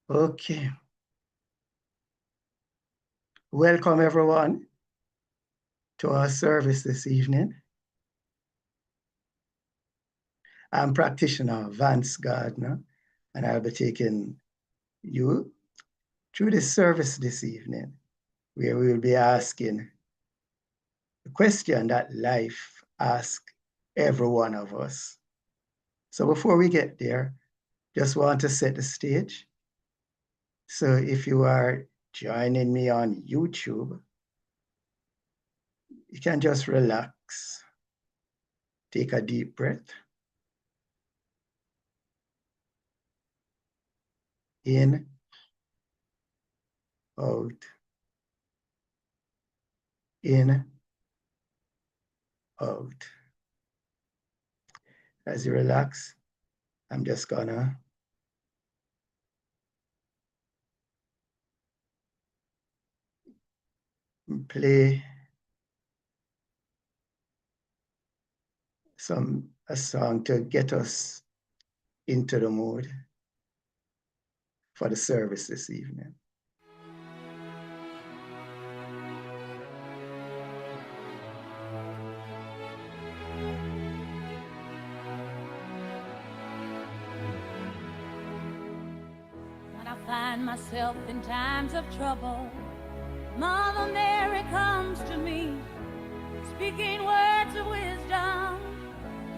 Okay. Welcome everyone to our service this evening. I'm practitioner Vance Gardner, and I'll be taking you through this service this evening, where we will be asking the question that life asks every one of us. So before we get there, just want to set the stage. So if you are joining me on YouTube, you can just relax, take a deep breath. In, out, in, out. As you relax, I'm just gonna play a song to get us into the mood for the service this evening. When I find myself in times of trouble, Mother Mary comes to me, speaking words of wisdom,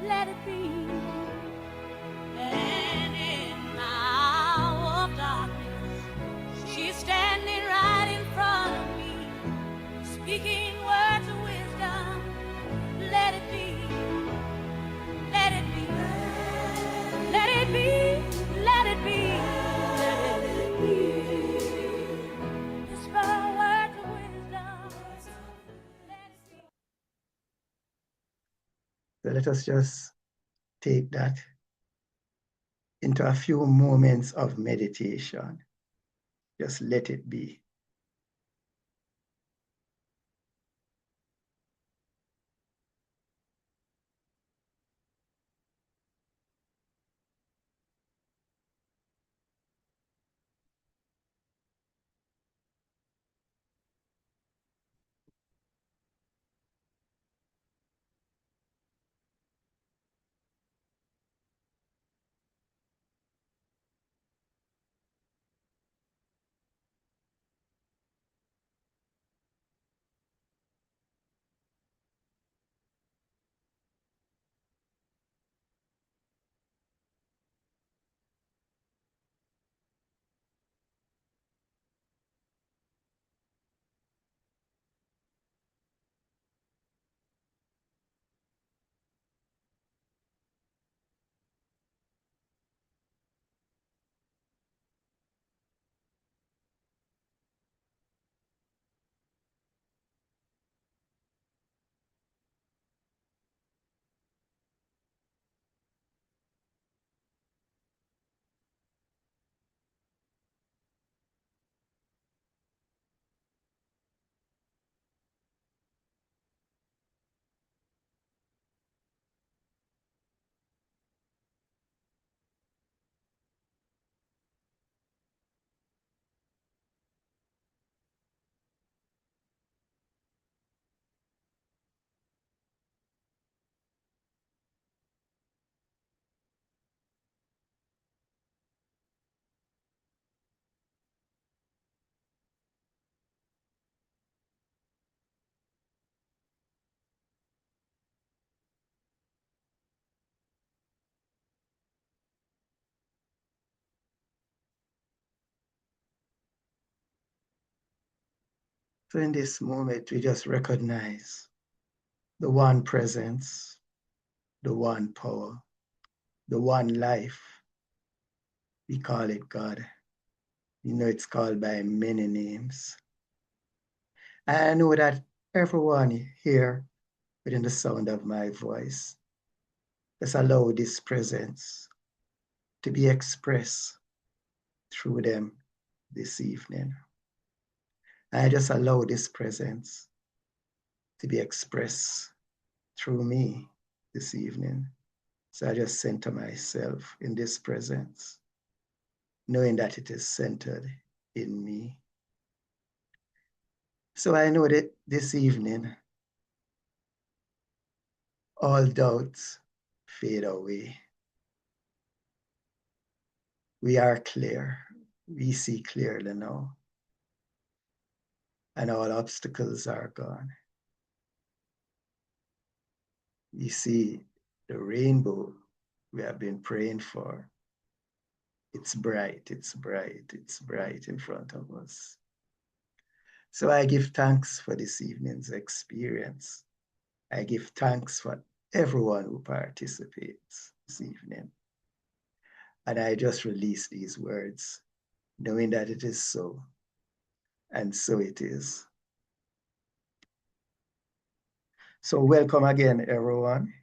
let it be. And in my hour of darkness, she's standing right in front of me, speaking words of wisdom, let it be. Let it be. Let it be. Let it be. Let it be. Whisper words of wisdom, let it be. So let us just take that into a few moments of meditation. Just let it be. So in this moment, we just recognize the one presence, the one power, the one life. We call it God. You know, it's called by many names. I know that everyone here within the sound of my voice, just allow this presence to be expressed through them this evening. I just allow this presence to be expressed through me this evening. So I just center myself in this presence. knowing that it is centered in me. So I know that this evening, all doubts fade away. We are clear. We see clearly now. And all obstacles are gone. We see the rainbow we have been praying for. It's bright, it's bright, it's bright in front of us. So I give thanks for this evening's experience. I give thanks for everyone who participates this evening. And I just release these words, knowing that it is so, and so it is. So welcome again, everyone,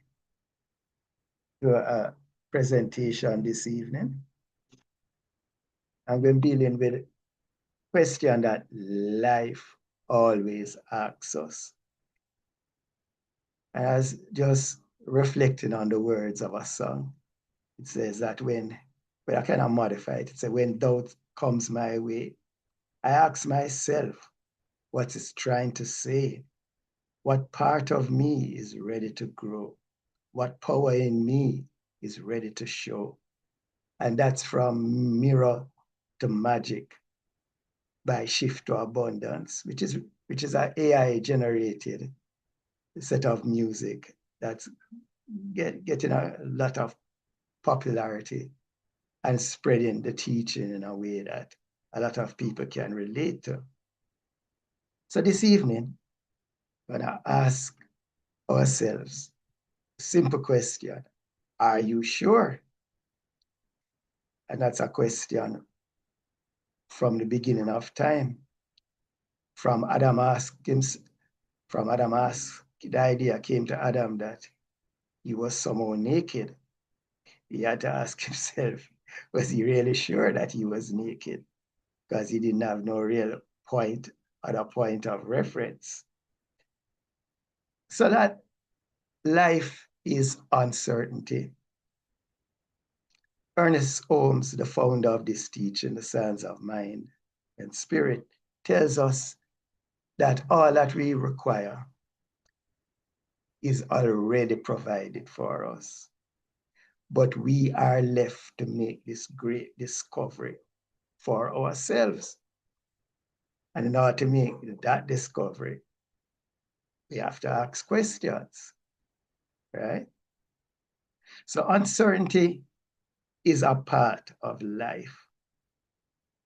to a presentation this evening. I'm going to be dealing with a question that life always asks us. And I was just reflecting on the words of a song. It says that but I cannot modify it. It says, when doubt comes my way, I ask myself what it's trying to say. What part of me is ready to grow? What power in me is ready to show? And that's from Mirror to Magic by Shift to Abundance, which is an AI generated set of music that's getting a lot of popularity and spreading the teaching in a way that a lot of people can relate to. So this evening, we're going to ask ourselves a simple question: are you sure? And that's a question from the beginning of time. From Adam asked, the idea came to Adam that he was somehow naked. He had to ask himself, was he really sure that he was naked? Because he didn't have no real point of reference. So that life is uncertainty. Ernest Holmes, the founder of this teaching, The Science of Mind and Spirit, tells us that all that we require is already provided for us. But we are left to make this great discovery for ourselves. And in order to make that discovery, we have to ask questions, right? So uncertainty is a part of life.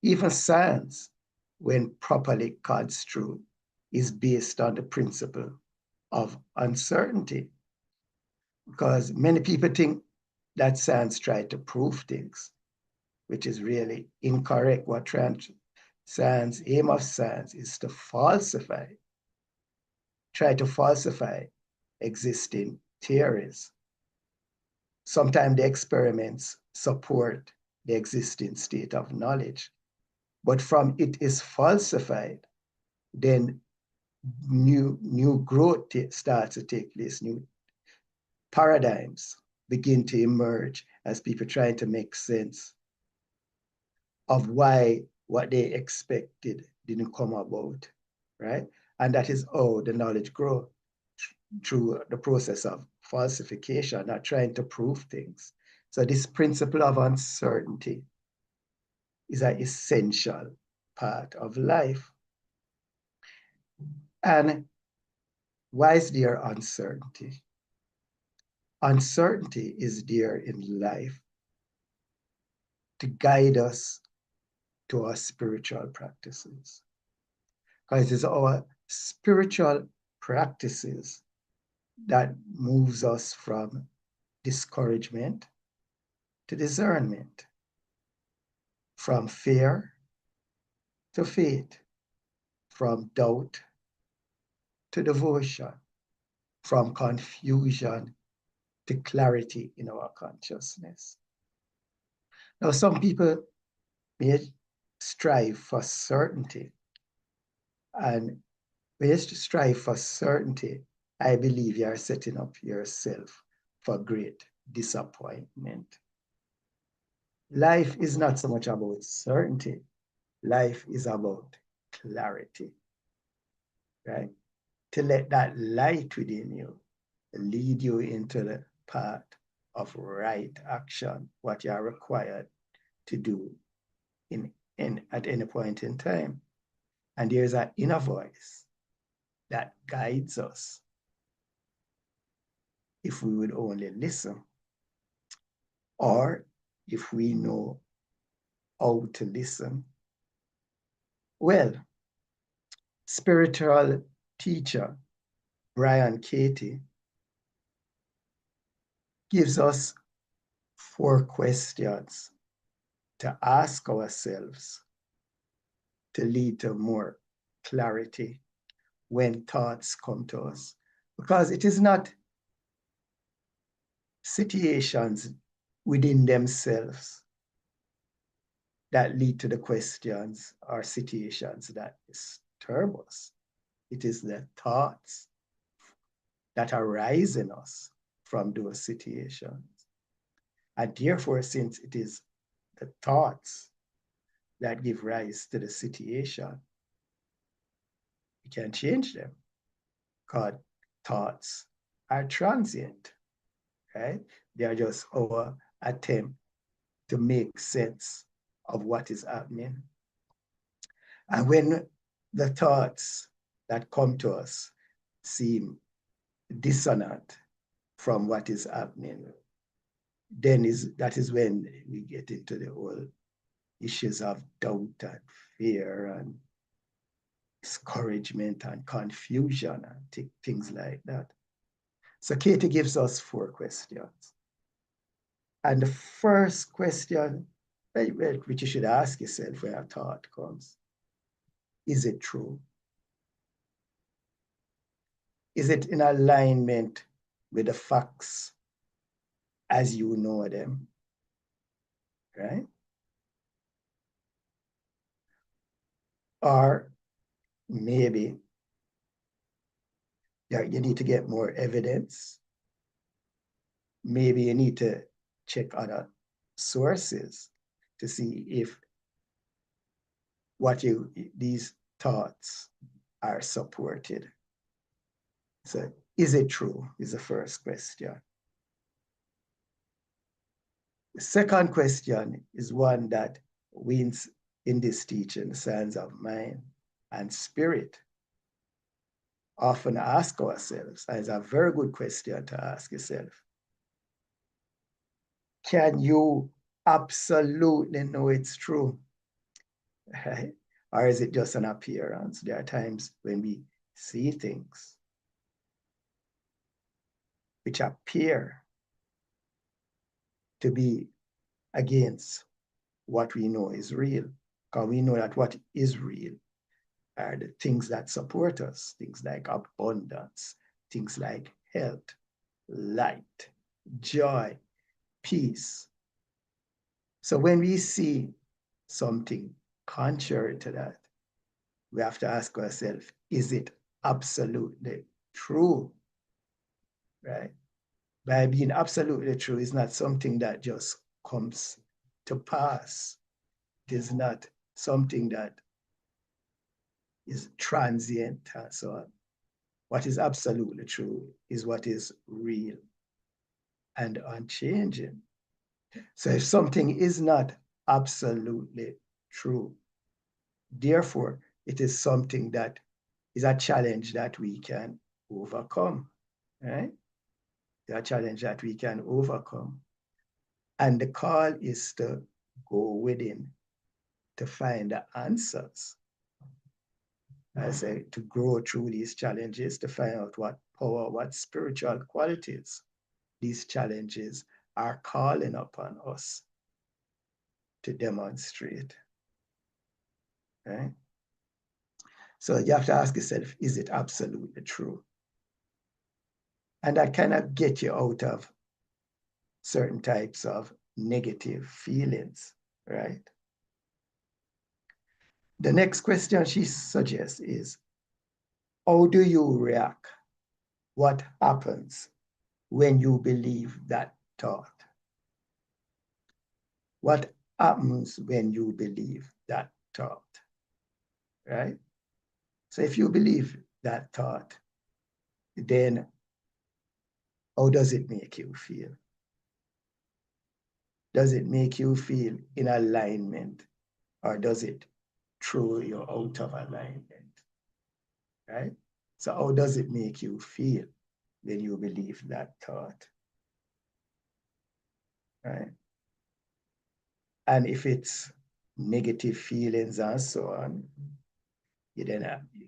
Even science, when properly construed, is based on the principle of uncertainty. Because many people think that science tries to prove things, which is really incorrect. Aim of science is to try to falsify existing theories. Sometimes the experiments support the existing state of knowledge, but from it is falsified, then new growth starts to take place, new paradigms begin to emerge as people try to make sense of why what they expected didn't come about, right? And that is how the knowledge grows, through the process of falsification, not trying to prove things. So this principle of uncertainty is an essential part of life. And why is there uncertainty? Uncertainty is there in life to guide us to our spiritual practices. Because it's our spiritual practices that moves us from discouragement to discernment, from fear to faith, from doubt to devotion, from confusion to clarity in our consciousness. Now, some people may strive for certainty, and when you strive for certainty, I believe you are setting up yourself for great disappointment. Life is not so much about certainty. Life is about clarity, right? To let that light within you lead you into the path of right action, what you are required to do at any point in time. And there's an inner voice that guides us if we would only listen, or if we know how to listen. Well, spiritual teacher Byron Katie gives us 4 questions to ask ourselves to lead to more clarity when thoughts come to us. Because it is not situations within themselves that lead to the questions or situations that disturb us. It is the thoughts that arise in us from those situations. And therefore, since it is the thoughts that give rise to the situation, we can change them, because thoughts are transient, right? They are just our attempt to make sense of what is happening. And when the thoughts that come to us seem dissonant from what is happening, then that is when we get into the whole issues of doubt and fear and discouragement and confusion and things like that. So Katie gives us 4 questions. And the first question, which you should ask yourself when a thought comes, is it true? Is it in alignment with the facts as you know them, right? Or maybe you need to get more evidence. Maybe you need to check other sources to see if these thoughts are supported. So, is it true? Is the first question. The second question is one that wins in this teaching, the science of mind and spirit. Often ask ourselves, and it's a very good question to ask yourself. Can you absolutely know it's true? Right? Or is it just an appearance? There are times when we see things which appear to be against what we know is real, because we know that what is real are the things that support us, things like abundance, things like health, light, joy, peace. So when we see something contrary to that, we have to ask ourselves, is it absolutely true? Right? By being absolutely true is not something that just comes to pass. It is not something that is transient and so on. What is absolutely true is what is real and unchanging. So if something is not absolutely true, therefore, it is something that is a challenge that we can overcome, right? It's a challenge that we can overcome. And the call is to go within to find the answers. I say to grow through these challenges, to find out what power, what spiritual qualities these challenges are calling upon us to demonstrate. Right? So you have to ask yourself, is it absolutely true? And that kind of get you out of certain types of negative feelings, right? The next question she suggests is, how do you react? What happens when you believe that thought? What happens when you believe that thought, right? So if you believe that thought, then how does it make you feel? Does it make you feel in alignment, or does it throw you out of alignment, right? So how does it make you feel when you believe that thought, right? And if it's negative feelings and so on, you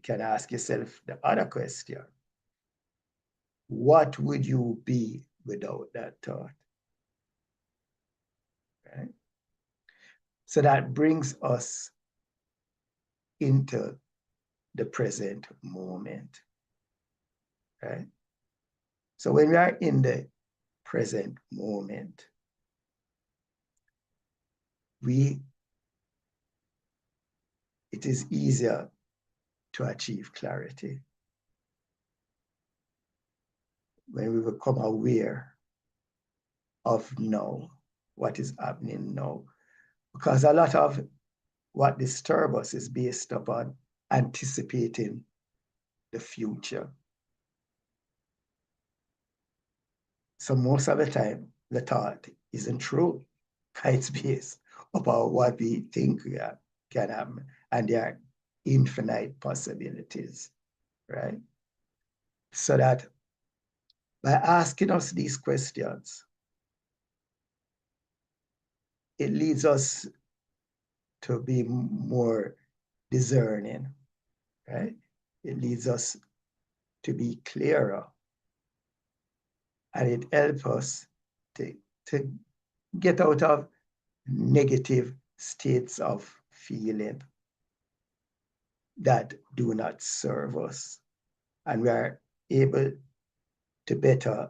can ask yourself the other question: what would you be without that thought? Right? So that brings us into the present moment, right? So when we are in the present moment, it is easier to achieve clarity when we become aware of now, what is happening now. Because a lot of what disturbs us is based upon anticipating the future. So most of the time, the thought isn't true. It's based upon what we think can happen. And there are infinite possibilities, right? So that by asking us these questions, it leads us to be more discerning, right? It leads us to be clearer. And it helps us to get out of negative states of feeling that do not serve us. And we are able to better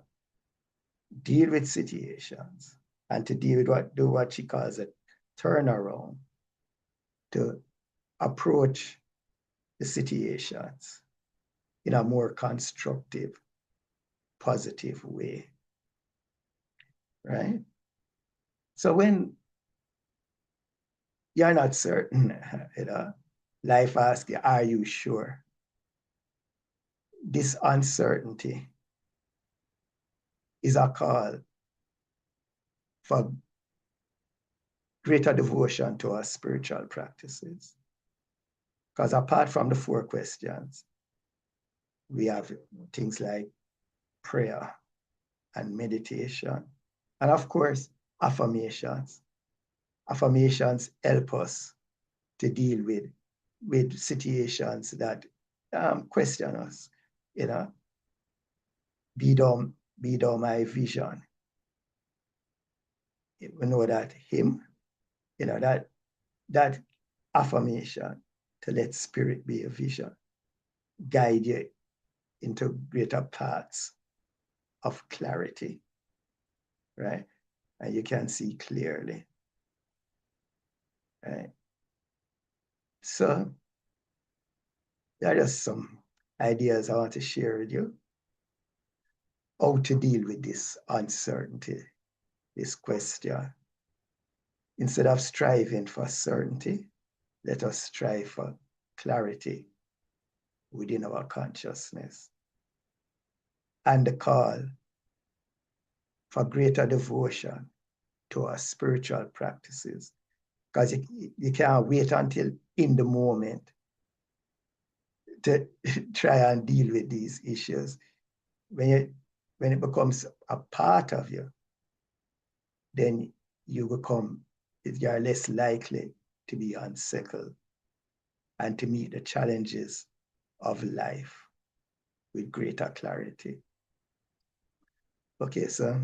deal with situations and to deal with what she calls a turnaround, to approach the situations in a more constructive, positive way, right? So when you're not certain, life asks you, are you sure? This uncertainty is a call for greater devotion to our spiritual practices. Because apart from the 4 questions, we have things like prayer and meditation. And of course, affirmations. Affirmations help us to deal with situations that question us. Be thou my vision. We know that hymn, that affirmation, to let spirit be a vision, guide you into greater paths of clarity, right? And you can see clearly, right? So there are just some ideas I want to share with you, how to deal with this uncertainty, this question. Instead of striving for certainty, let us strive for clarity within our consciousness. And the call for greater devotion to our spiritual practices. Because you can't wait until in the moment to try and deal with these issues. When it becomes a part of you, then you're less likely to be unsettled and to meet the challenges of life with greater clarity. Okay, so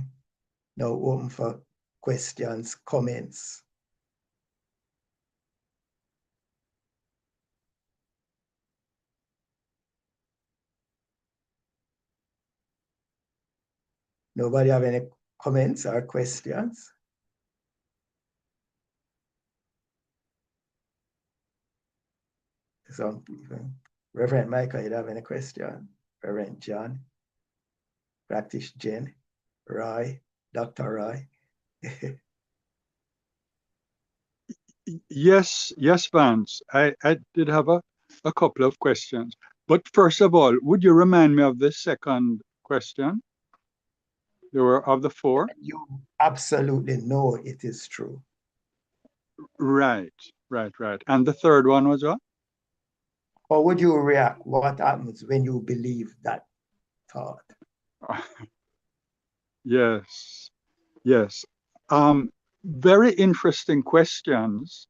now open for questions, comments. Nobody have any comments or questions? Some people. Reverend Michael, you have any question? Reverend John, Practice Jen, Roy, Dr. Roy. Yes, yes, Vance. I did have a couple of questions. But first of all, would you remind me of the second question? There were of the four? You absolutely know it is true. Right, right. And the third one was what? How would you react? What happens when you believe that thought? Yes, yes. Very interesting questions.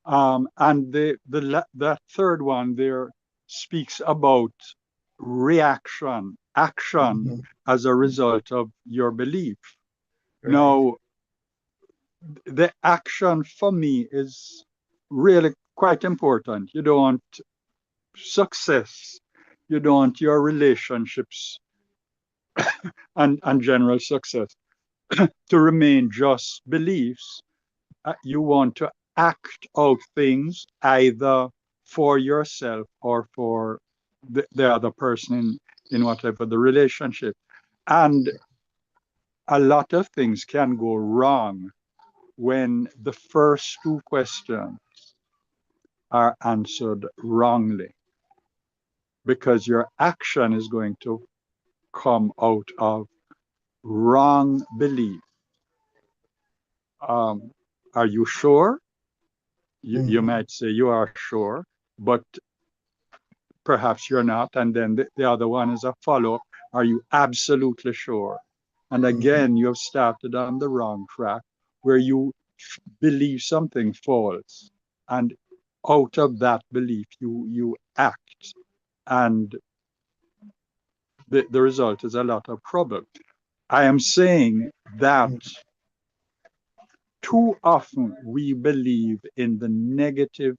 And that third one there speaks about reaction, action Mhm. as a result of your belief. Right. Now, the action for me is really quite important. You don't want success, you don't want your relationships and general success to remain just beliefs. You want to act out things either for yourself or for the other person in whatever the relationship. And a lot of things can go wrong when the first two questions are answered wrongly, because your action is going to come out of wrong belief. Um, are you sure? You Mhm. might say you are sure, but perhaps you're not. And then the other one is a follow up. Are you absolutely sure? And Mhm. again, you have started on the wrong track where you believe something false. And out of that belief, you act. And the result is a lot of trouble. I am saying that Mhm. too often we believe in the negative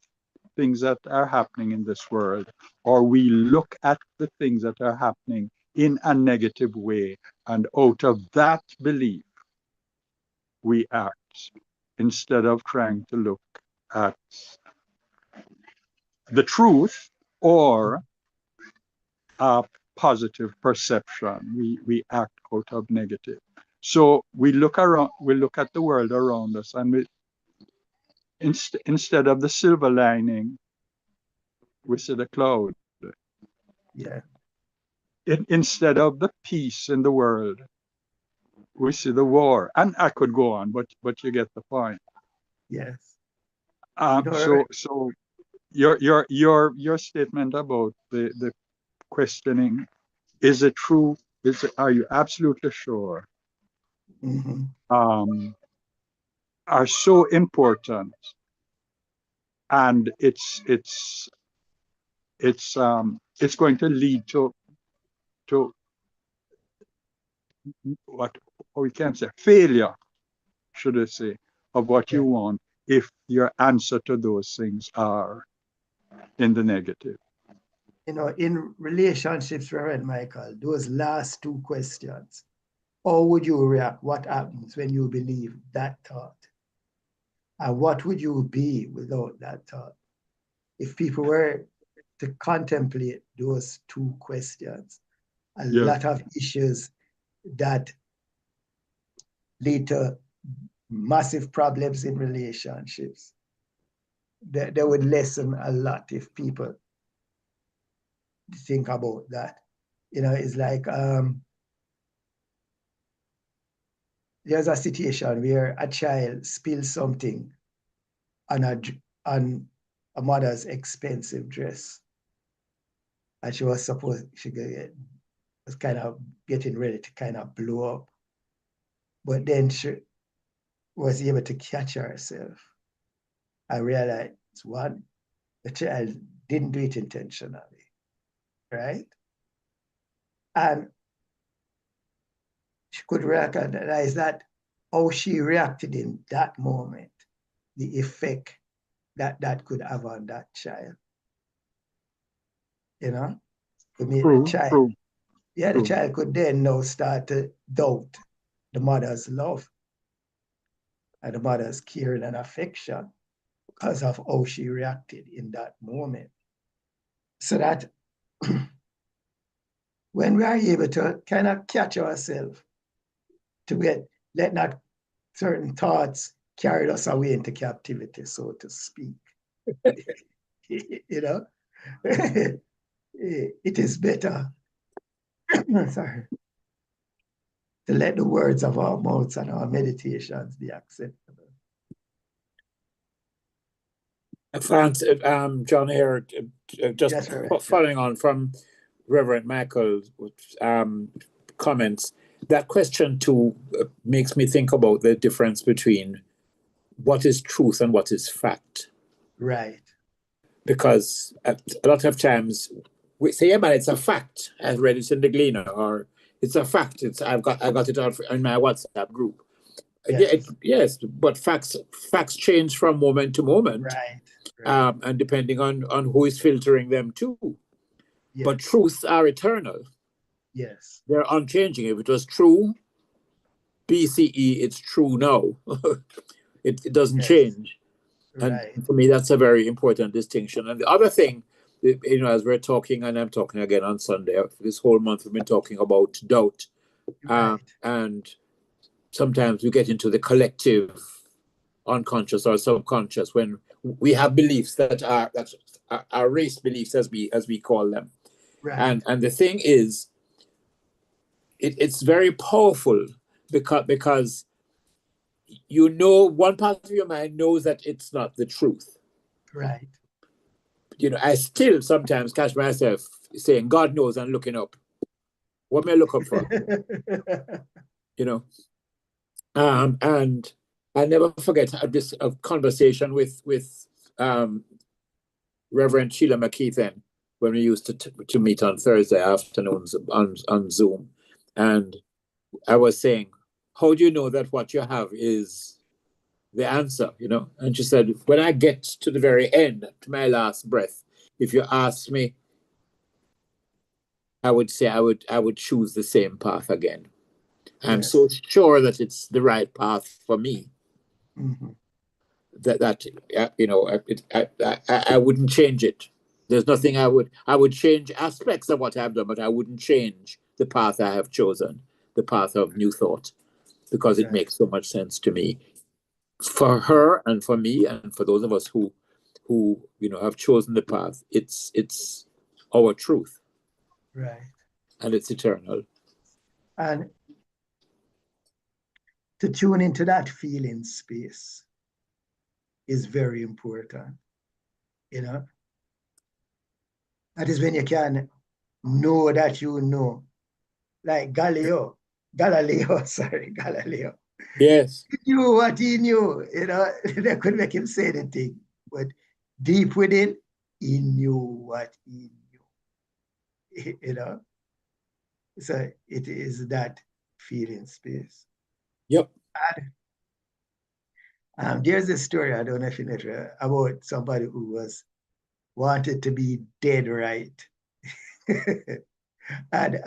things that are happening in this world, or we look at the things that are happening in a negative way, and out of that belief, we act instead of trying to look at the truth or a positive perception. We act out of negative. So we look at the world around us, and instead of the silver lining, we see the cloud. Yeah. Instead of the peace in the world, we see the war. And I could go on, but you get the point. Yes. You Um, know, so so your statement about the questioning, is it true? Are you absolutely sure? mhm. Um, are so important, and it's going to lead to what we can say failure, should I say, of what Yeah. you want if your answer to those things are in the negative. You know, in relationships, Reverend Michael, those last two questions, how would you react? What happens when you believe that thought? And what would you be without that thought? If people were to contemplate those two questions, a Yeah. lot of issues that lead to massive problems in relationships, they would lessen a lot if people think about that. You know, it's like there's a situation where a child spills something on on a mother's expensive dress, and she was supposed was kind of getting ready to kind of blow up, but then she was able to catch herself. I realized one, the child didn't do it intentionally, right? And she could recognize that how she reacted in that moment, the effect that that could have on that child. You know, I mean, the True, child, true, yeah, the true. child could then now start to doubt the mother's love and the mother's care and affection because of how she reacted in that moment. So that when we are able to kind of catch ourselves, to get let not certain thoughts carried us away into captivity, so to speak. You know, it is better, sorry, to let the words of our mouths and our meditations be acceptable. Thanks, John here, just Yes, Reverend. following on from Reverend Michael's comments, that question too makes me think about the difference between what is truth and what is fact. Right. Because a lot of times we say, yeah, but it's a fact. I read it in the Gleaner, or it's a fact. I got it out in my WhatsApp group. Yes. Yes, but facts change from moment to moment. Right. And depending on who is filtering them too. Yes. But truths are eternal. Yes. They're unchanging. If it was true BCE, it's true now. It doesn't Yes. change. And Right. for me, that's a very important distinction. And the other thing, you know, as we're talking, and I'm talking again on Sunday, this whole month we've been talking about doubt. Right. And sometimes we get into the collective unconscious or subconscious when we have beliefs that are race beliefs, as we call them. Right. And the thing is, it's very powerful because you know, one part of your mind knows that it's not the truth. Right. You know, I still sometimes catch myself saying, God knows, and looking up. What may I look up for? You know? And I never forget this conversation with Reverend Sheila McKeithen when we used to meet on Thursday afternoons on Zoom. And I was saying, how do you know that what you have is the answer, you know? And she said, when I get to the very end, to my last breath, if you ask me, I would say I would choose the same path again. I'm Yes. so sure that it's the right path for me. Mm-hmm. That you know, I wouldn't change it. There's nothing I would change aspects of what I've done, but I wouldn't change the path I have chosen, the path of New Thought, because it Right. makes so much sense to me, for her and for me and for those of us who you know have chosen the path. It's our truth, Right. and it's eternal. And to tune into that feeling space is very important, you know. That is when you can know that you know, like Galileo, sorry, Galileo. Yes. He knew what he knew, you know. They could make him say anything, but deep within, he knew what he knew, you know. So it is that feeling space. Yep. And there's a story, I don't know if you know it, about somebody who wanted to be dead right. And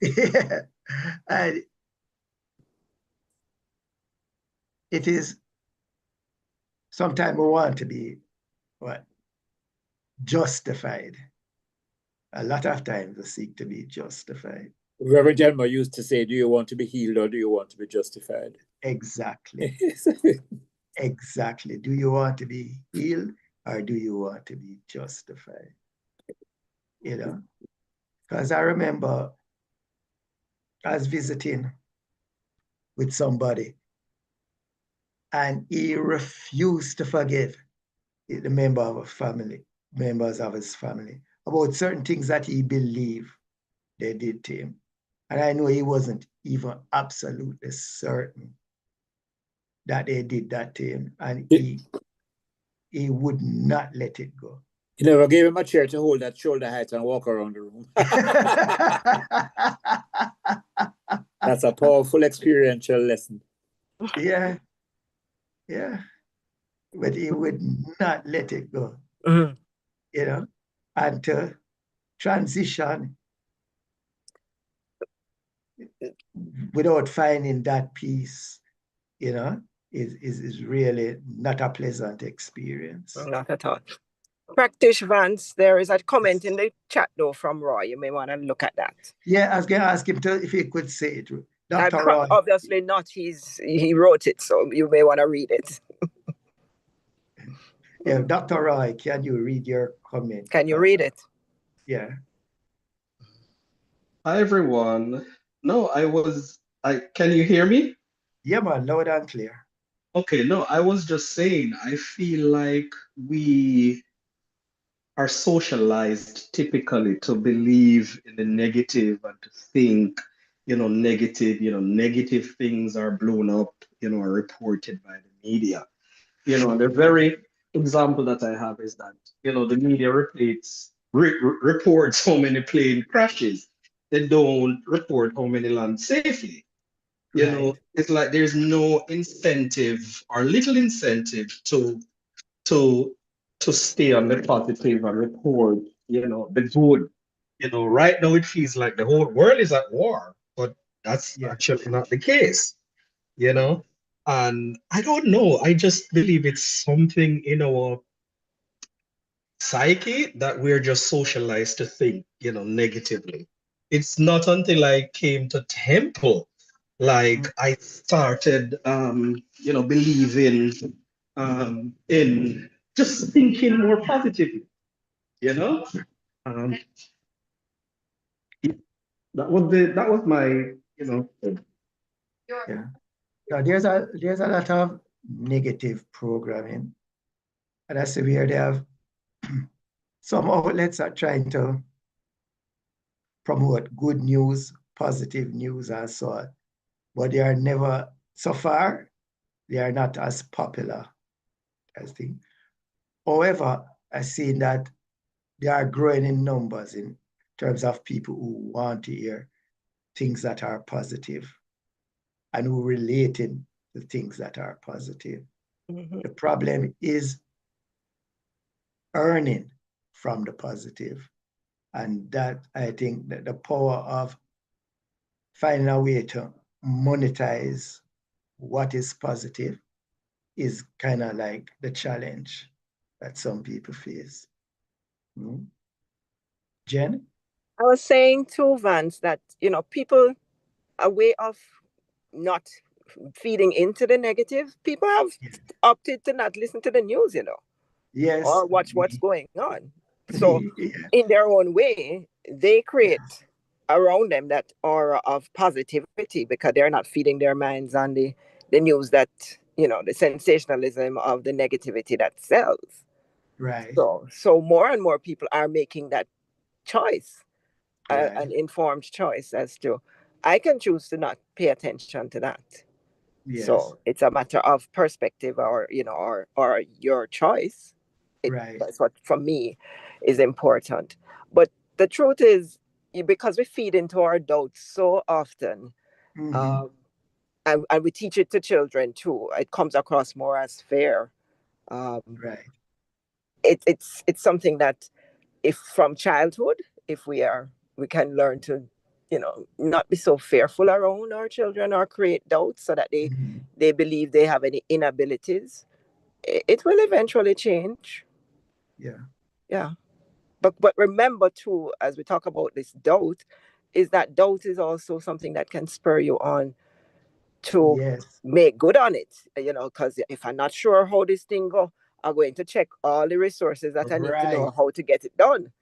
yeah, and it is sometimes we want to be justified. A lot of times we seek to be justified. Reverend Jelmer used to say, do you want to be healed or do you want to be justified? Exactly. Exactly. Do you want to be healed or do you want to be justified? You know, because I remember I was visiting with somebody and he refused to forgive the members of his family about certain things that he believed they did to him. And I know he wasn't even absolutely certain that they did that to him. And he would not let it go. You never gave him a chair to hold at shoulder height and walk around the room. That's a powerful experiential lesson. Yeah. Yeah. But he would not let it go. Mm-hmm. You know, and to transition without finding that peace, you know, is really not a pleasant experience. Not at all. Practice Vance, there is a comment in the chat though from Roy. You may want to look at that. Yeah, I was going to ask him if he could say it. Dr. Roy, Obviously not. He wrote it, so you may want to read it. yeah, Dr. Roy, can you read your comment? Can you read it? Yeah. Hi everyone. No, can you hear me? Yeah, man, loud and clear. Okay, no, I was just saying, I feel like we are socialized typically to believe in the negative and to think, negative things are blown up, are reported by the media. The very example that I have is that, the media reports how many plane crashes. They don't report how many land safely. Right. It's like there's no incentive or little incentive to to stay on the positive and report, the good. Right now it feels like the whole world is at war, but that's Yeah. actually not the case, you know. And I don't know, I just believe it's something in our psyche that we're just socialized to think, negatively. It's not until I came to Temple, like I started, believing in just thinking more positively, you know. Um, that was my, Yeah. Now there's a lot of negative programming. And that's where they have some outlets are trying to promote good news, positive news and so on. But they are never, so far, they are not as popular as things. However, I've seen that they are growing in numbers in terms of people who want to hear things that are positive and who related to things that are positive. Mhm. The problem is earning from the positive. And that, I think, that the power of finding a way to monetize what is positive is kind of like the challenge that some people face. Jen? I was saying too, Vance, that people, a way of not feeding into the negative, people have Yeah. opted to not listen to the news, Yes. or watch what's going on. So, Yeah. in their own way, they create around them that aura of positivity because they're not feeding their minds on the news that, the sensationalism of the negativity that sells. Right. So more and more people are making that choice, Right. an informed choice as to, I can choose to not pay attention to that. Yes. So it's a matter of perspective, or or your choice. Right. That's what for me is important. But the truth is, because we feed into our doubts so often, Mhm. and we teach it to children too, it comes across more as fair. Um, Right. it's something that, if from childhood, if we can learn to, not be so fearful around our children or create doubts so that Mhm. they believe they have any inabilities, it will eventually change. Yeah. Yeah. But remember too, as we talk about this doubt, is that doubt is also something that can spur you on to Yes. make good on it. Because if I'm not sure how this thing go, I'm going to check all the resources that I need to know Right. how to get it done.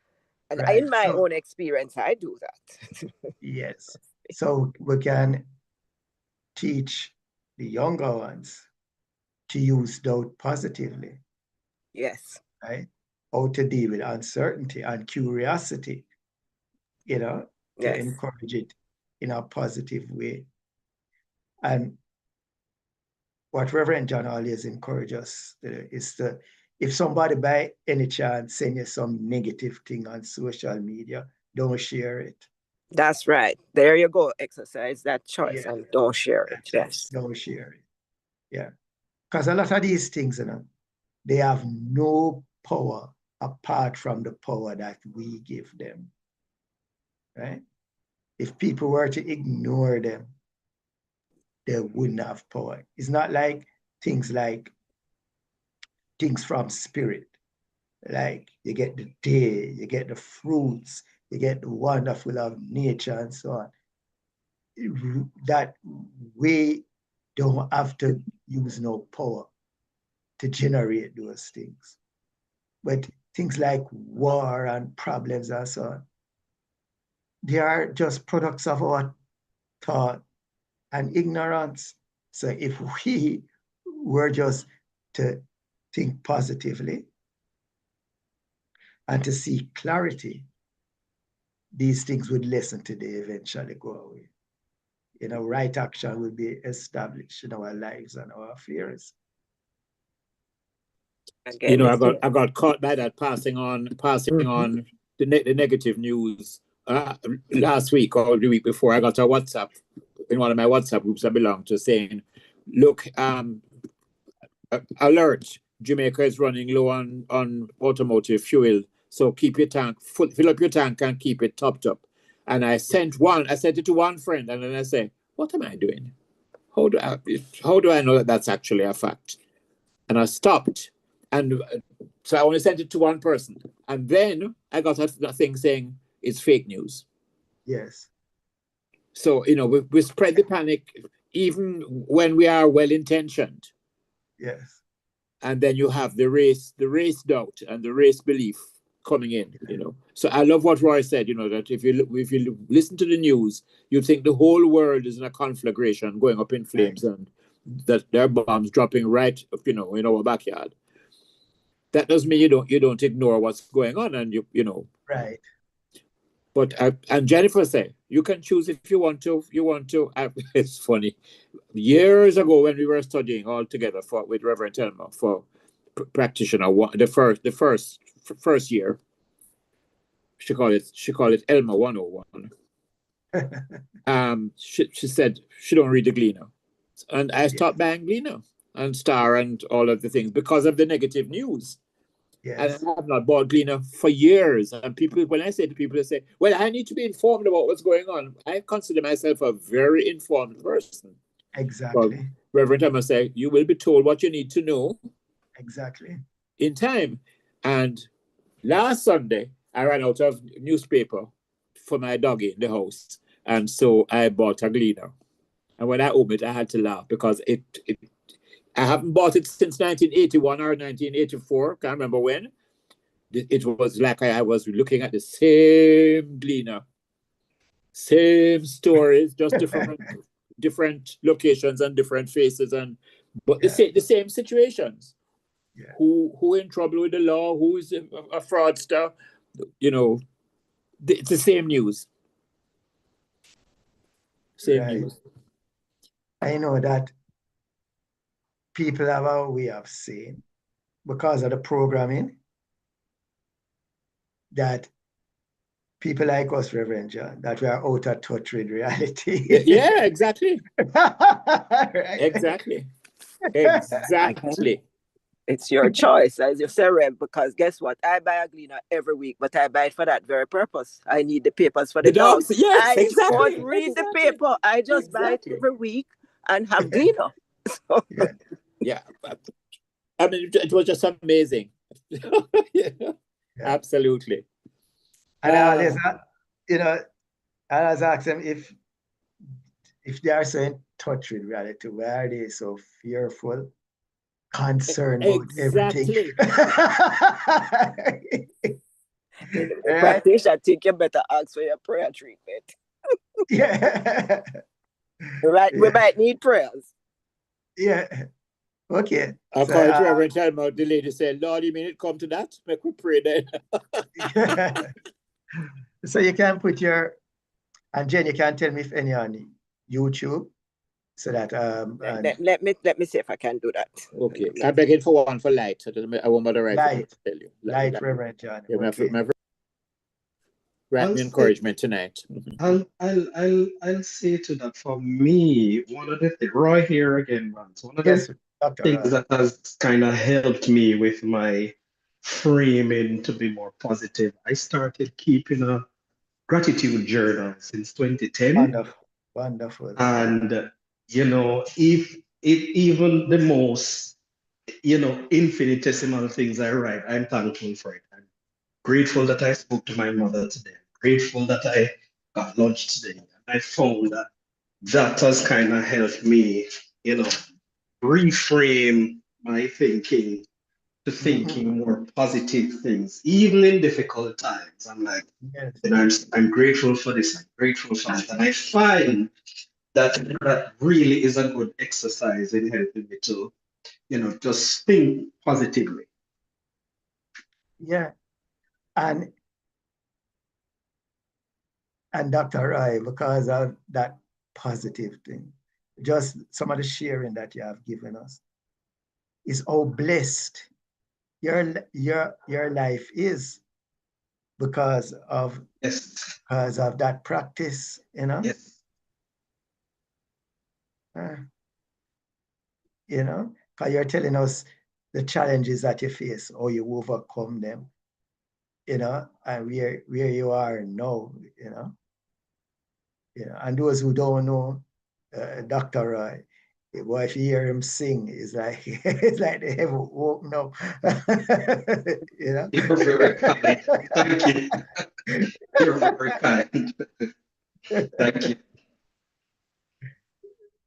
And Right. in my So, own experience, I do that. yes. So we can teach the younger ones to use doubt positively, Yes. right? How to deal with uncertainty and curiosity, to Yes. encourage it in a positive way. And what Reverend John always encourages us is to, if somebody by any chance send you some negative thing on social media, don't share it. That's right. There you go. Exercise that choice Yeah, and don't share it. that's it. Yes. Don't share it. Yeah. Because a lot of these things, they have no power apart from the power that we give them, right? If people were to ignore them, they wouldn't have power. It's not like things from spirit. Like you get the day, you get the fruits, you get the wonderful of nature and so on. that we don't have to use no power to generate those things. But things like war and problems and so on, they are just products of our thought and ignorance. So if we were just to think positively and to see clarity, these things would lessen today, eventually go away. You know, right action will be established in our lives and our affairs. Again, You know, it's I got caught by that passing on the negative news last week or the week before. I got a WhatsApp in one of my WhatsApp groups I belong to saying, look, alert, Jamaica is running low on automotive fuel. So keep your tank fill up your tank and keep it topped up. And I sent it to one friend, and then I say, what am I doing? How do I know that that's actually a fact? And I stopped. And so I only sent it to one person. And then I got a thing saying it's fake news. Yes. So, you know, we spread the panic even when we are well-intentioned. Yes. And then you have the race doubt and the race belief coming in, you know. So I love what Roy said, you know, that if you listen to the news, you think the whole world is in a conflagration going up in flames, and that there are bombs dropping right, you know, in our backyard. That doesn't mean you don't ignore what's going on, and you know. Right. But and Jennifer said, you can choose if you want to. It's funny. Years ago, when we were studying all together with Reverend Telma for practitioner, the first year, she called it Elma 101. She said she don't read the Gleaner, and I stopped buying Gleaner and Star and all of the things because of the negative news. Yes. And I have not bought Gleaner for years. And when I say to people, they say, well, I need to be informed about what's going on. I consider myself a very informed person. Exactly. Well, Reverend Thomas said, you will be told what you need to know. Exactly. In time. And last Sunday, I ran out of newspaper for my doggy in the house. And so I bought a Gleaner. And when I opened it, I had to laugh because I haven't bought it since 1981 or 1984. Can't remember when. It was like I was looking at the same Gleaner, same stories, just different locations and different faces, but the same situations. Yeah. Who in trouble with the law? Who is a fraudster? You know, it's the same news. Same news. I know that people have a way of saying, because of the programming, that people like us, Reverend John, that we are out of touch with reality. Yeah, exactly. Right. Exactly. It's your choice, as you say, Rev, because guess what? I buy a Gleaner every week, but I buy it for that very purpose. I need the papers for the dogs. Yes, I exactly. don't read the paper. I just buy it every week and have Gleaner. So. Yeah. I mean, it was just amazing. Absolutely. And I always, you know, I always ask them if they are so in touch with reality, why are they so fearful, concerned about everything? Practice, I think you better ask for your prayer treatment. Yeah. Right, we might need prayers. Yeah. Okay. I call it Reverend Telma. The lady said, Lord, you mean it come to that? Make we pray then. Yeah. So you can put and Jen, you can tell me if any on YouTube, so that let me see if I can do that. Okay. I beg it for one for light. So I won't bother writing. Light, Reverend John. Yeah, okay. Write me encouragement tonight. I'll say to that, for me, one of the things, Roy here again, man. So one of the things that has kind of helped me with my framing to be more positive, I started keeping a gratitude journal since 2010. Wonderful. And, you know, if even the most, you know, infinitesimal things I write, I'm thankful for it. I'm grateful that I spoke to my mother today. Grateful that I got lunch today. I found that that has kind of helped me, reframe my thinking to thinking more positive things, even in difficult times. I'm like, Yes. I'm grateful for this, I'm grateful for that. And I find that really is a good exercise in helping me to, just think positively. Yeah. And Dr. Rai, because of that positive thing, just some of the sharing that you have given us, is how blessed your life is because of Yes, that practice, yes, Uh, because you're telling us the challenges that you face, or you overcome them, and where you are now, and those who don't know Dr. Roy, well, if you hear him sing, it's like it's like the heaven open up. You're very kind. Thank you. You're very kind. Thank you.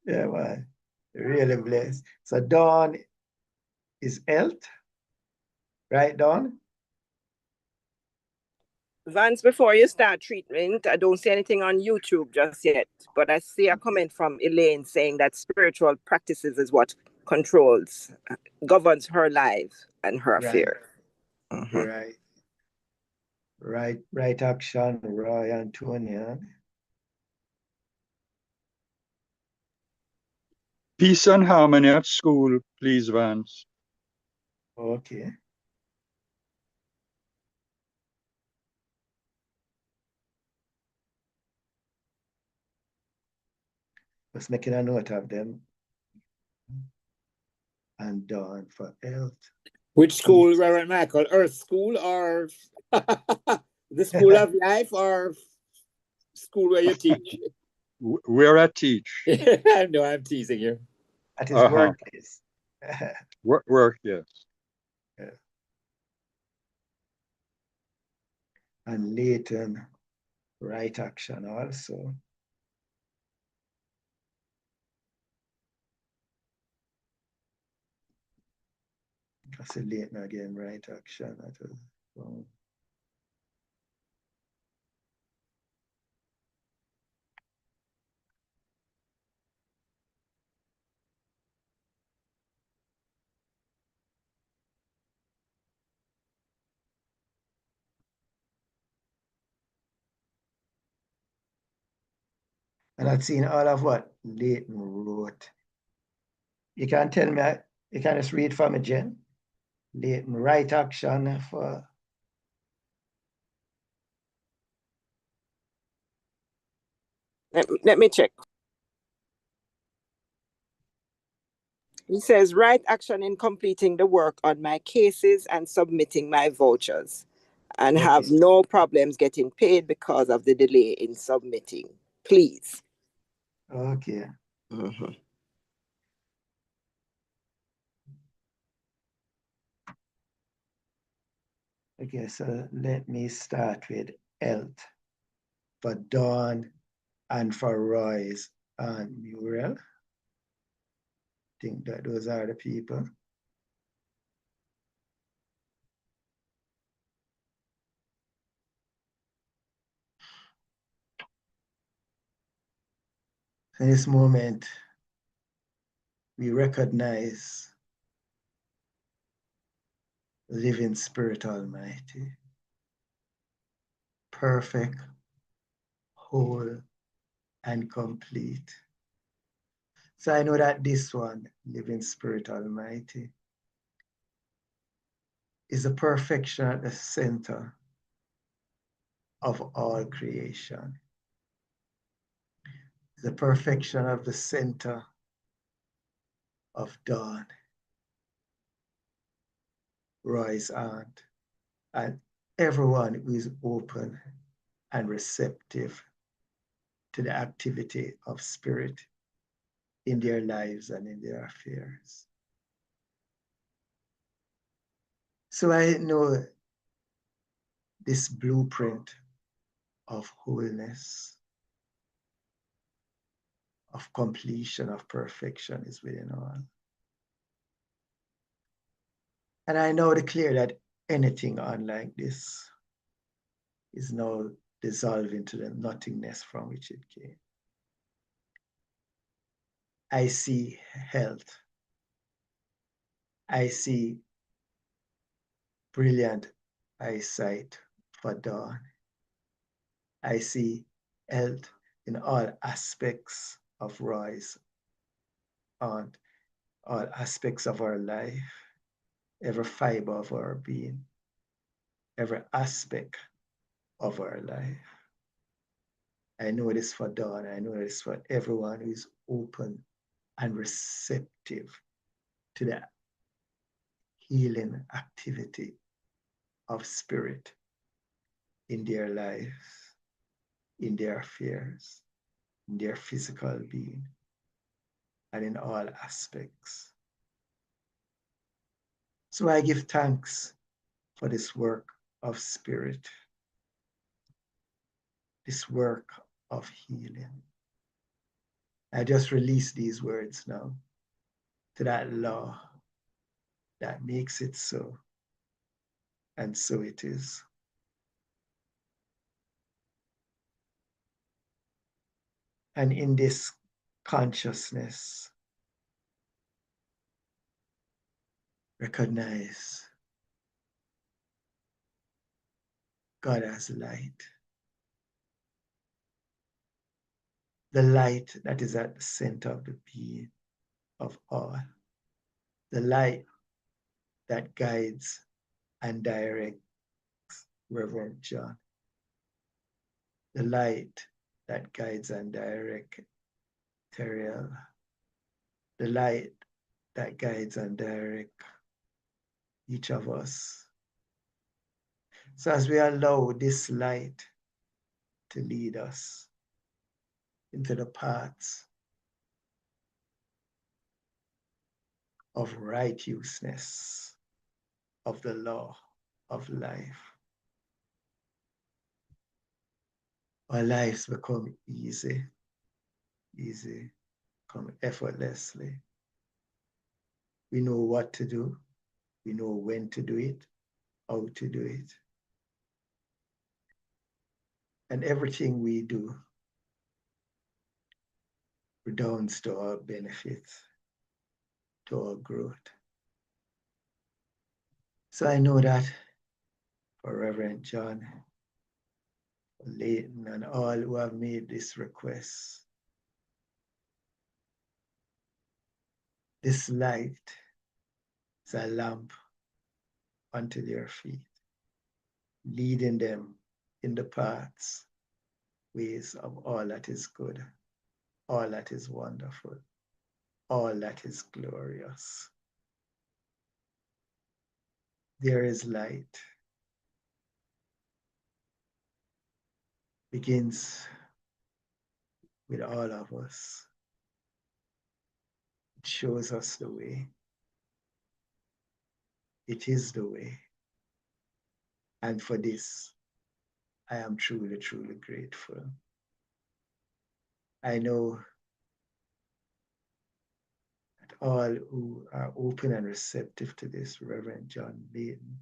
Yeah, man. Really blessed. So Dawn is health, right, Dawn? Vance, before you start treatment, I don't see anything on YouTube just yet, but I see a comment from Elaine saying that spiritual practices is what governs her life and her Right, affairs. right, right action, Roy Antonia. Peace and harmony at school, please, Vance. Okay. Just making a note of them. And Dawn for health. Which school, Reverend Michael? Earth School or the School of Life or school where you teach? Where I teach. No, I'm teasing you. At his workplace. Work, yes. Yeah. And Leighton, right action also. I said Leighton again, right action. That was wrong. And I've seen all of what Leighton wrote. You can't tell me, you can just read from it, Jen. Leighton, right action for. Let me check. He says, right action in completing the work on my cases and submitting my vouchers, and have no problems getting paid because of the delay in submitting. Please. Okay. Okay, so let me start with health for Dawn and for Royce and Muriel. I think that those are the people. In this moment, we recognize living Spirit Almighty, perfect, whole, and complete. So I know that this one, living Spirit Almighty, is the perfection at the center of all creation. The perfection of the center of Dawn, Roy's aunt, and everyone who is open and receptive to the activity of spirit in their lives and in their affairs. So I know this blueprint of wholeness, of completion, of perfection is within all. And I now declare that anything unlike this is now dissolved into the nothingness from which it came. I see health. I see brilliant eyesight for dawn. I see health in all aspects of Roy's aunt, all aspects of our life, every fiber of our being, every aspect of our life. I know this for dawn. I know this for everyone who is open and receptive to the healing activity of spirit in their lives, in their affairs, in their physical being, and in all aspects. So I give thanks for this work of spirit, this work of healing. I just release these words now to that law that makes it so, and so it is. And in this consciousness, recognize God as light. The light that is at the center of the being of all. The light that guides and directs Reverend John. The light that guides and directs Teriel. The light that guides and directs each of us. So as we allow this light to lead us into the paths of righteousness, of the law of life, our lives become easy, come effortlessly. We know what to do. We know when to do it, how to do it. And everything we do redounds to our benefit, to our growth. So I know that for Reverend John, for Leighton, and all who have made this request, this light is a lamp unto their feet, leading them in the paths, ways of all that is good, all that is wonderful, all that is glorious. There is light. Begins with all of us. It shows us the way. It is the way. And for this, I am truly, truly grateful. I know that all who are open and receptive to this, Reverend John Leighton,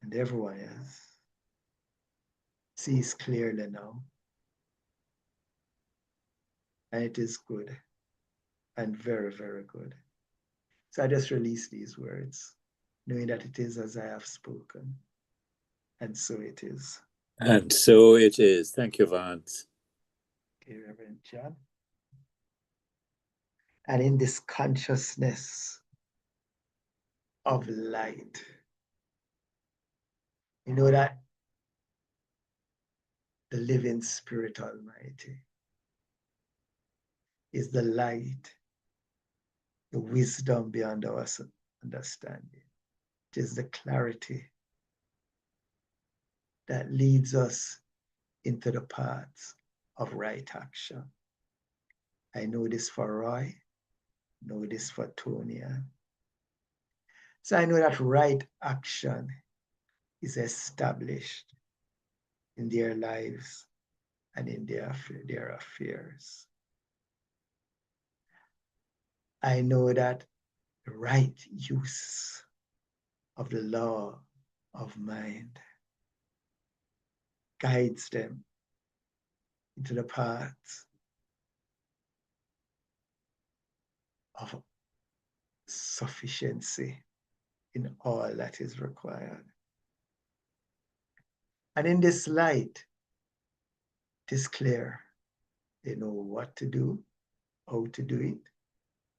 and everyone else, sees clearly now. And it is good and very, very good. So I just release these words, knowing that it is as I have spoken. And so it is. And so it is. Thank you, Vance. Okay, Reverend John. And in this consciousness of light, you know that the living Spirit Almighty is the light, the wisdom beyond our understanding. It is the clarity that leads us into the paths of right action. I know this for Roy, know this for Tonya. So I know that right action is established in their lives and in their affairs. I know that the right use of the law of mind guides them into the paths of sufficiency in all that is required. And in this light, it is clear they know what to do, how to do it,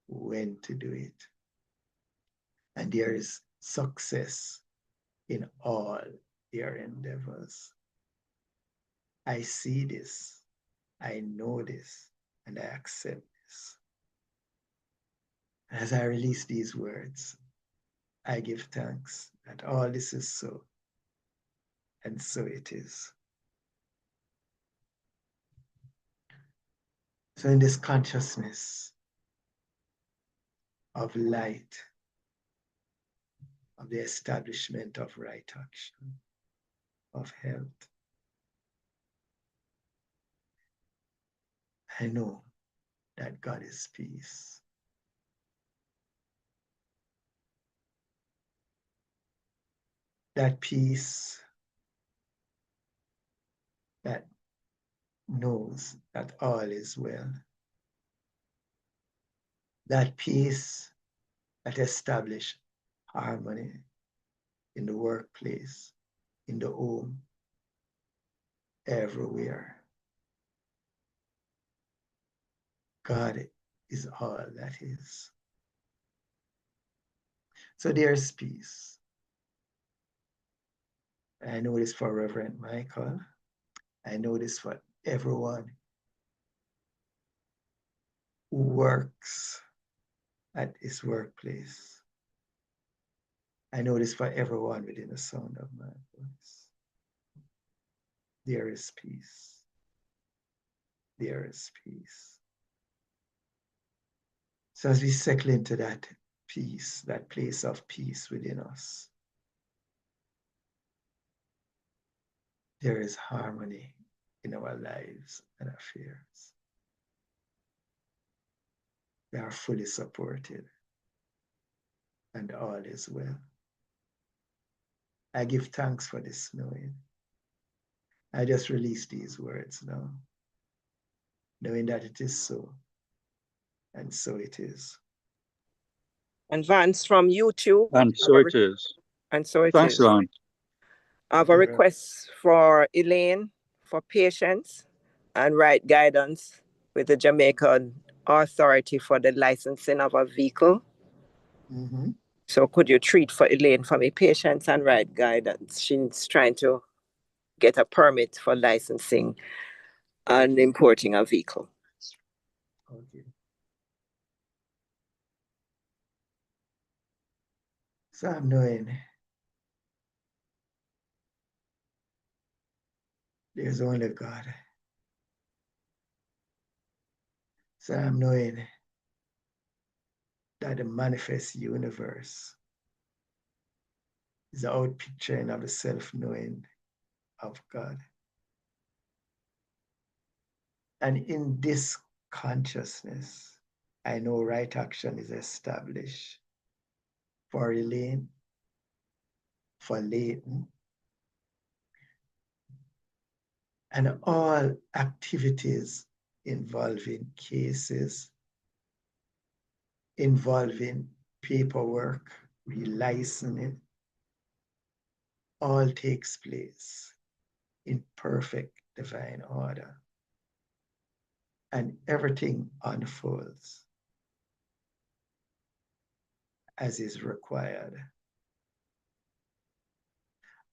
when to do it. And there is success in all their endeavors. I see this, I know this, and I accept this. As I release these words, I give thanks that all this is so, and so it is. So in this consciousness of light, of the establishment of right action, of health, I know that God is peace. That peace that knows that all is well. That peace that establishes harmony in the workplace, in the home, everywhere. God is all that is. So there's peace. I know this for Reverend Michael. I know this for everyone who works at his workplace. I know this for everyone within the sound of my voice. There is peace. There is peace. So as we settle into that peace, that place of peace within us, there is harmony in our lives and affairs. We are fully supported, and all is well. I give thanks for this knowing. I just release these words now, knowing that it is so, and so it is. And Vance from YouTube. And so it is. And so it Thanks, is. Lon. I have a request for Elaine for patience and right guidance with the Jamaican Authority for the licensing of a vehicle. Mm-hmm. So could you treat for Elaine for me patience and right guidance? She's trying to get a permit for licensing and importing a vehicle. Okay. So I'm knowing there's only God. So I'm knowing that the manifest universe is the outpicturing of the self-knowing of God. And in this consciousness, I know right action is established for Elaine, for Leighton, and all activities involving cases, involving paperwork, relicensing, all takes place in perfect divine order. And everything unfolds as is required.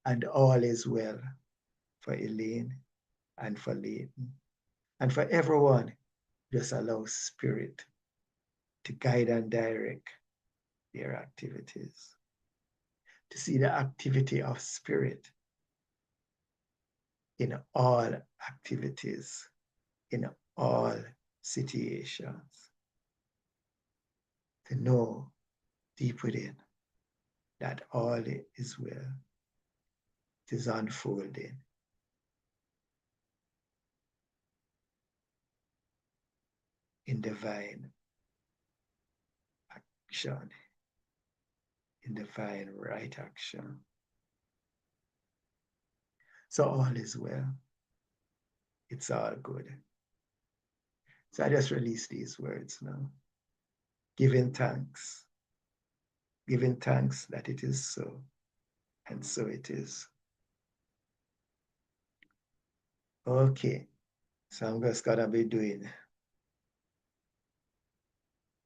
And all is well for Elaine and for Leighton. And for everyone, just allow spirit to guide and direct their activities. To see the activity of spirit in all activities, in all situations. To know deep within that all is well. It is unfolding. In divine action, in divine right action. So all is well. It's all good. So I just release these words now. Giving thanks that it is so, and so it is. Okay, so I'm just gonna be doing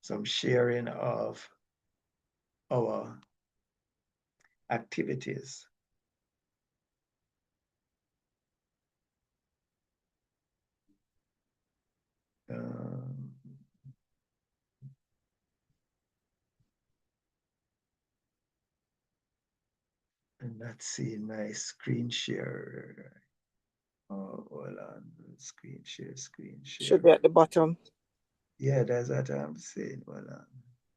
some sharing of our activities. I'm not seeing my screen share. Oh, hold on. Screen share. Should be at the bottom Yeah, that's what I'm saying. Hold on.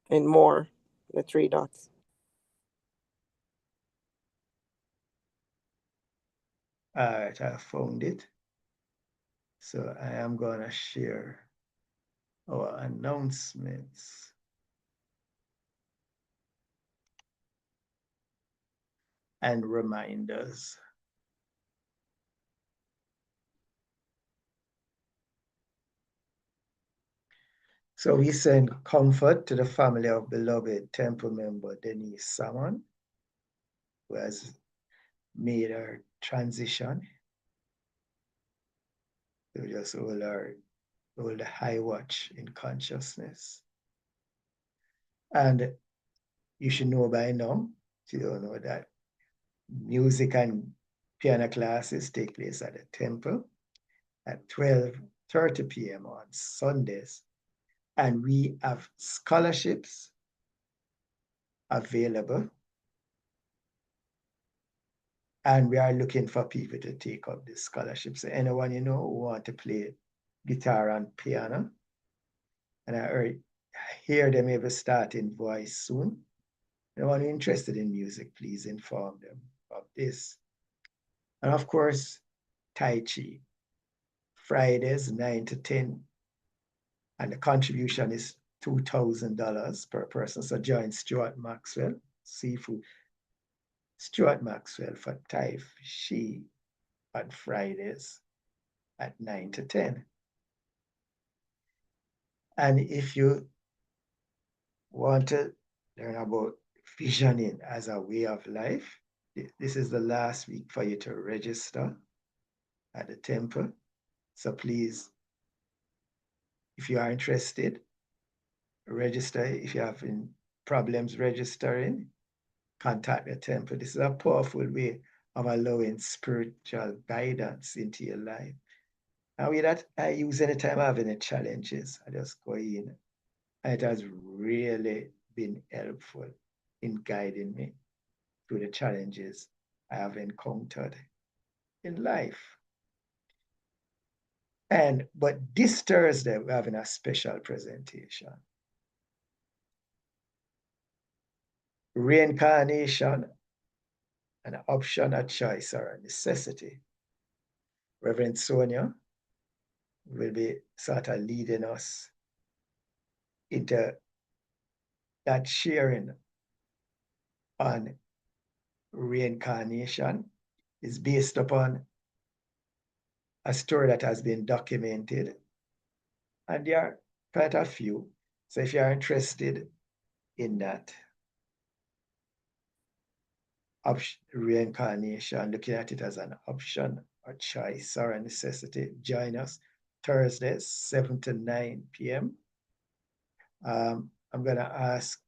and more, the 3 dots. All right, I found it. So I am gonna share our announcements. And reminders. So we send comfort to the family of beloved Temple member Denise Salmon, who has made her transition. So just hold the high watch in consciousness. And you should know by now, if you don't know, that music and piano classes take place at the temple at 12:30 p.m. on Sundays. And we have scholarships available. And we are looking for people to take up the scholarships. So anyone you know who want to play guitar and piano, and I hear they may be starting voice soon. Anyone interested in music, please inform them of this. And of course, Tai Chi, Fridays 9 to 10. And the contribution is $2,000 per person. So join Stuart Maxwell, Seafood. Stuart Maxwell for Tai Chi on Fridays at 9 to 10. And if you want to learn about visioning as a way of life, this is the last week for you to register at the temple. So please, if you are interested, register. If you're having problems registering, contact the temple. This is a powerful way of allowing spiritual guidance into your life. And with that, I use anytime I have any challenges, I just go in. And it has really been helpful in guiding me through the challenges I have encountered in life. But this Thursday, we're having a special presentation. Reincarnation, an option, a choice, or a necessity. Reverend Sonia will be sort of leading us into that sharing on reincarnation. Is based upon a story that has been documented, and there are quite a few. So if you are interested in that reincarnation, looking at it as an option, a choice, or a necessity, join us Thursday, 7 to 9 p.m. I'm going to ask,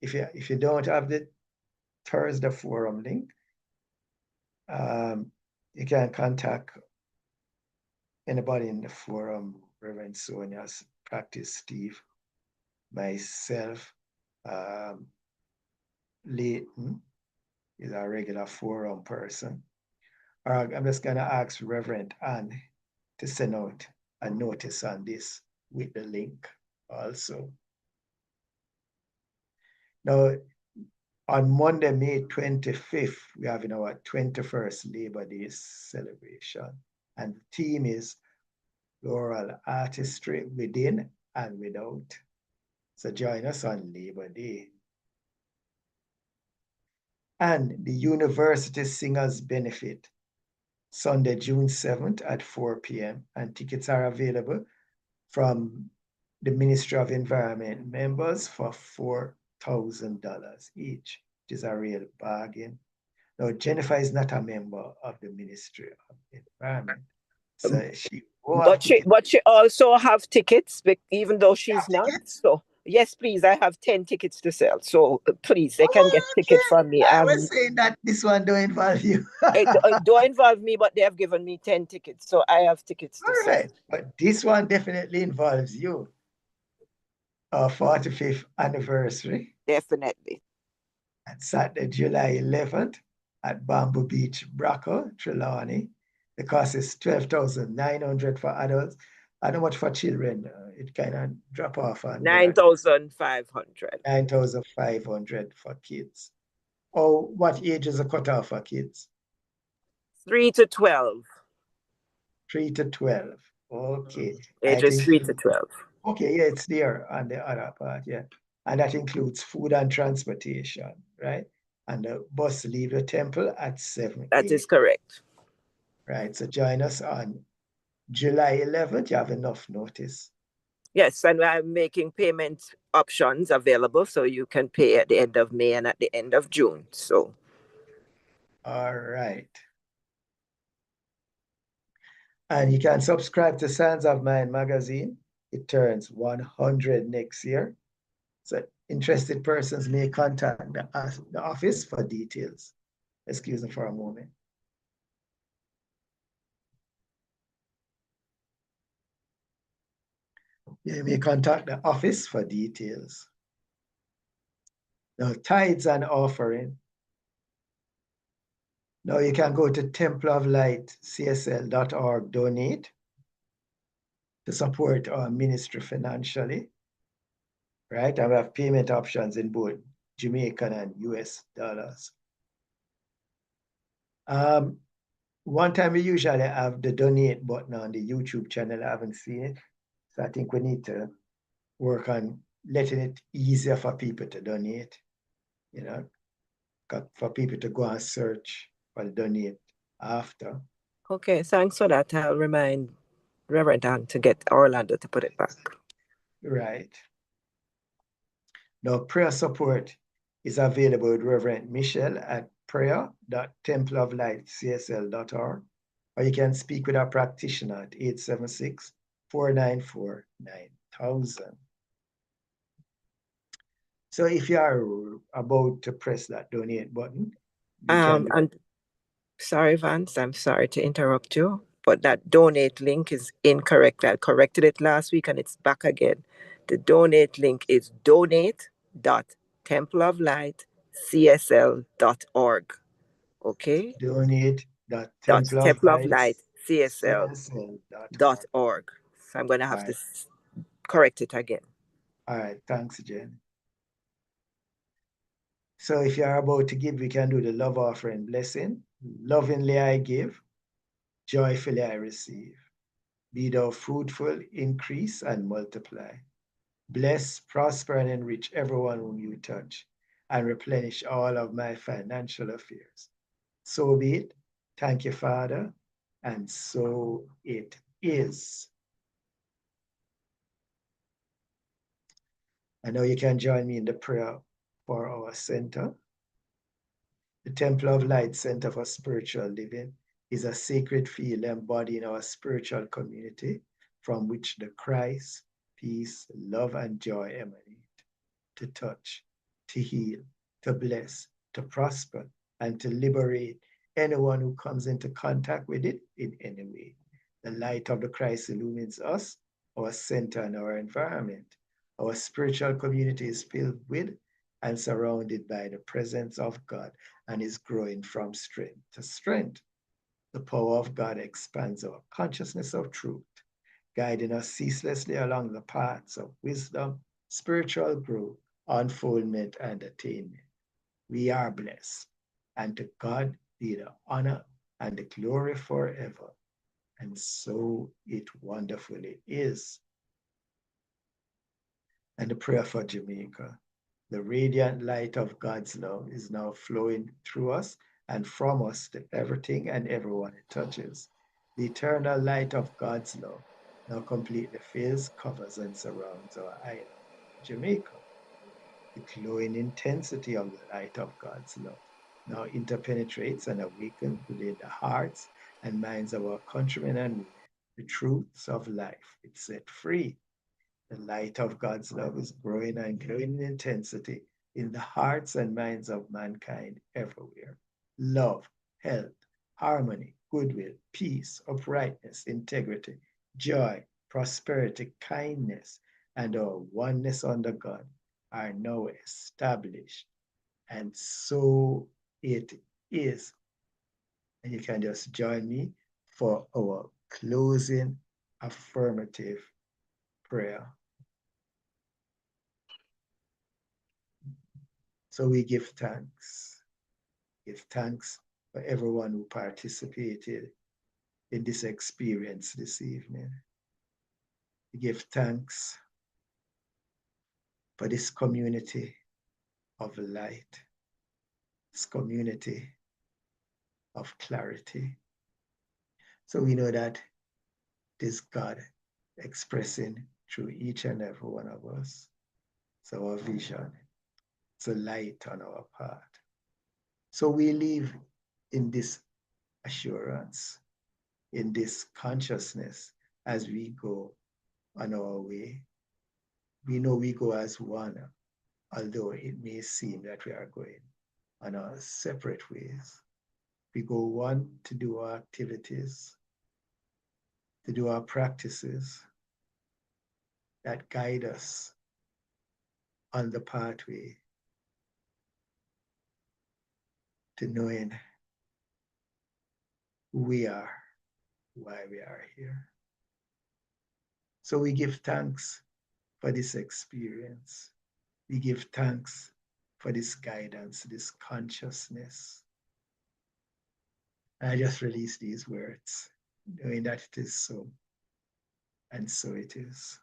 if you don't have the Thursday forum link, you can contact anybody in the forum, Reverend Sonia's Practice Steve, myself, Leighton is a regular forum person. Or I'm just going to ask Reverend Ann to send out a notice on this with the link also. Now, on Monday, May 25th, we're having our 21st Labor Day celebration. And the theme is Floral Artistry Within and Without. So join us on Labor Day. And the University Singers Benefit, Sunday, June 7th at 4 p.m. And tickets are available from the Ministry of Environment members for $4,000 each, which is a real bargain. Now, Jennifer is not a member of the Ministry of Environment, so she but she also have tickets, even though she's not. tickets? So yes, please, I have 10 tickets to sell. So please, they can get tickets from me. I was saying that this one don't involve you. It don't involve me, but they have given me 10 tickets, so I have tickets to All sell. right, but this one definitely involves you. Our 45th anniversary. Definitely. And Saturday, July 11th at Bamboo Beach, Braco, Trelawney. The cost is $12,900 for adults. And how much for children? It kind of drop off on 9,500. 9,500 for kids. Oh, what age is the cutoff for kids? 3 to 12. 3 to 12. Okay. Ages 3 to 12. Okay, yeah, it's there on the other part, yeah. And that includes food and transportation, right? And the bus leave the temple at 7 That is correct. Right, so join us on July 11th. You have enough notice. Yes, and I'm making payment options available, so you can pay at the end of May and at the end of June. So, all right. And you can subscribe to Sands of Mind magazine. It turns 100 next year. So interested persons may contact the office for details. Excuse me for a moment. You may contact the office for details. Now, tithes and offering. Now you can go to templeoflightcsl.org, donate to support our ministry financially, right? And we have payment options in both Jamaican and US dollars. One time we usually have the donate button on the YouTube channel. I haven't seen it. So I think we need to work on letting it easier for people to donate, you know, for people to go and search for the donate after. okay, thanks for that. I'll remind Reverend Dan to get Orlando to put it back. Right. Now, prayer support is available with Reverend Michelle at prayer.templeoflightcsl.org, or you can speak with our practitioner at 876-494-9000. So if you are about to press that donate button, and sorry, Vance, I'm sorry to interrupt you, but that donate link is incorrect. I corrected it last week and it's back again. The donate link is donate.templeoflightcsl.org. Okay? Donate.templeoflightcsl.org. So I'm going to have to correct it again. All right, thanks, Jen. So if you are about to give, we can do the love offering blessing. Lovingly I give, joyfully I receive. Be thou fruitful, increase, and multiply. Bless, prosper, and enrich everyone whom you touch, and replenish all of my financial affairs. So be it. Thank you, Father. And so it is. I know you can join me in the prayer for our center. The Temple of Light Center for Spiritual Living is a sacred field embodying our spiritual community from which the Christ, peace, love, and joy emanate to touch, to heal, to bless, to prosper, and to liberate anyone who comes into contact with it in any way. The light of the Christ illumines us, our center, and our environment. Our spiritual community is filled with and surrounded by the presence of God and is growing from strength to strength. The power of God expands our consciousness of truth, guiding us ceaselessly along the paths of wisdom, spiritual growth, unfoldment, and attainment. We are blessed, and to God be the honor and the glory forever. And so it wonderfully is. And the prayer for Jamaica. The radiant light of God's love is now flowing through us and from us to everything and everyone it touches. The eternal light of God's love now completely fills, covers, and surrounds our island, Jamaica. The glowing intensity of the light of God's love now interpenetrates and awakens within the hearts and minds of our countrymen and women the truths of life. It's set free. The light of God's love is growing and glowing in intensity in the hearts and minds of mankind everywhere. Love, health, harmony, goodwill, peace, uprightness, integrity, joy, prosperity, kindness, and our oneness under God are now established. And so it is. And you can just join me for our closing affirmative prayer. So we give thanks. Give thanks for everyone who participated in this experience this evening. We give thanks for this community of light, this community of clarity. So we know that it is God expressing through each and every one of us. So our vision, it's a light on our path. So we live in this assurance, in this consciousness as we go on our way. We know we go as one, although it may seem that we are going on our separate ways. We go one to do our activities, to do our practices that guide us on the pathway to knowing who we are, why we are here. So we give thanks for this experience. We give thanks for this guidance, this consciousness. And I just release these words, knowing that it is so, and so it is.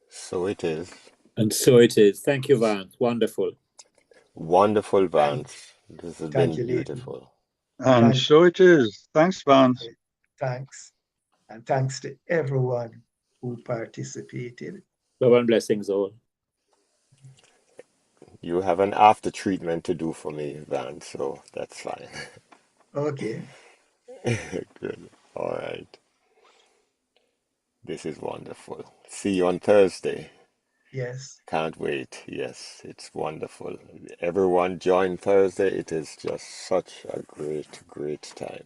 So it is. And so it is. Thank you, Vance. Wonderful. Wonderful, Vance. This has been Thank you, Leighton. beautiful. And Thank- so it is. Thanks, Vance. Thanks. And thanks to everyone who participated. Love and blessings all. You have an after treatment to do for me, Vance, so that's fine. Okay. Good. All right. This is wonderful. See you on Thursday. Yes. Can't wait. Yes, it's wonderful. Everyone join Thursday. It is just such a great, great time.